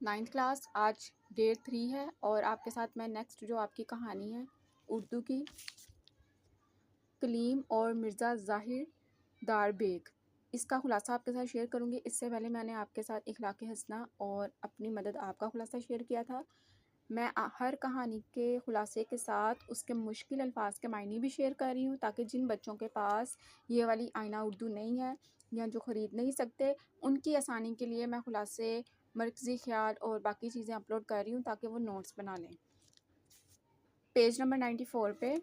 Ninth class. आज day 3 है और आपके साथ मैं नेक्स्ट जो आपकी कहानी है उर्दू की, कलीम और मिर्ज़ा ज़ाहिर दार बेग, इसका खुलासा आपके साथ शेयर करूंगी। इससे पहले मैंने आपके साथ इखलाक़ हसना और अपनी मदद आपका खुलासा शेयर किया था। मैं हर कहानी के खुलासे के साथ उसके मुश्किल अल्फाज के मायने भी शेयर कर रही हूँ, ताकि जिन बच्चों के पास ये वाली आईना उर्दू नहीं है या जो ख़रीद नहीं सकते, उनकी आसानी के लिए मैं खुलासे, मरकज़ी ख्याल और बाकी चीज़ें अपलोड कर रही हूँ ताकि वो नोट्स बना लें। पेज नंबर 94 पे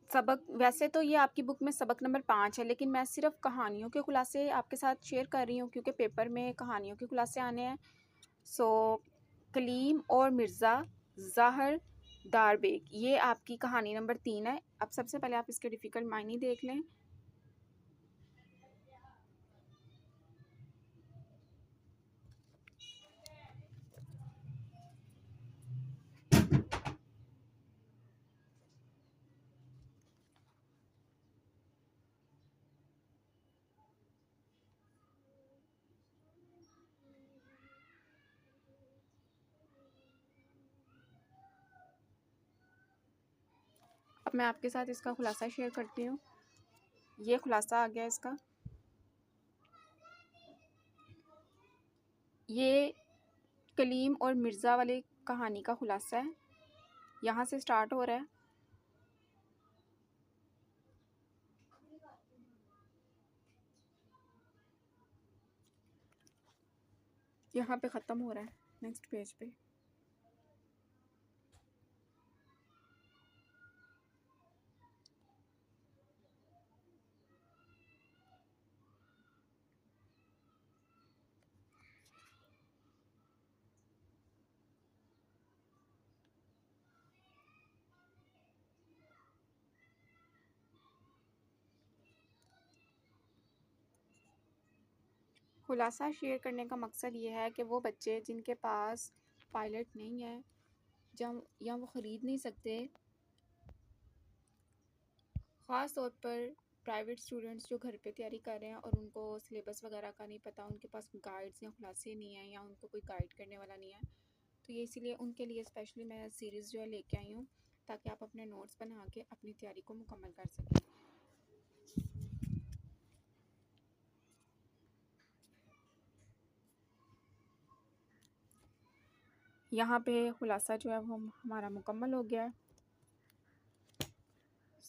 सबक, वैसे तो ये आपकी बुक में सबक नंबर 5 है, लेकिन मैं सिर्फ कहानियों के खुलासे आपके साथ शेयर कर रही हूँ क्योंकि पेपर में कहानियों के खुलासे आने हैं। सो कलीम और मिर्ज़ा ज़ाहिर दार बेग, ये आपकी कहानी नंबर 3 है। अब सबसे पहले आप इसके डिफ़िकल्ट मायने देख लें। अब मैं आपके साथ इसका खुलासा शेयर करती हूँ। ये खुलासा आ गया इसका। ये कलीम और मिर्ज़ा वाली कहानी का खुलासा है, यहाँ से स्टार्ट हो रहा है। यहाँ पे ख़त्म हो रहा है नेक्स्ट पेज पे। खुलासा शेयर करने का मकसद ये है कि वो बच्चे जिनके पास पायलट नहीं है या वो ख़रीद नहीं सकते, ख़ास तौर पर प्राइवेट स्टूडेंट्स जो घर पे तैयारी कर रहे हैं और उनको सिलेबस वगैरह का नहीं पता, उनके पास गाइड्स या खुलासे नहीं हैं या उनको कोई गाइड करने वाला नहीं है, तो ये इसीलिए उनके लिए स्पेशली मैं सीरीज़ जो है लेके आई हूँ, ताकि आप अपने नोट्स बना के अपनी तैयारी को मुकम्मल कर सकें। यहाँ पे खुलासा जो है वो हमारा मुकम्मल हो गया है।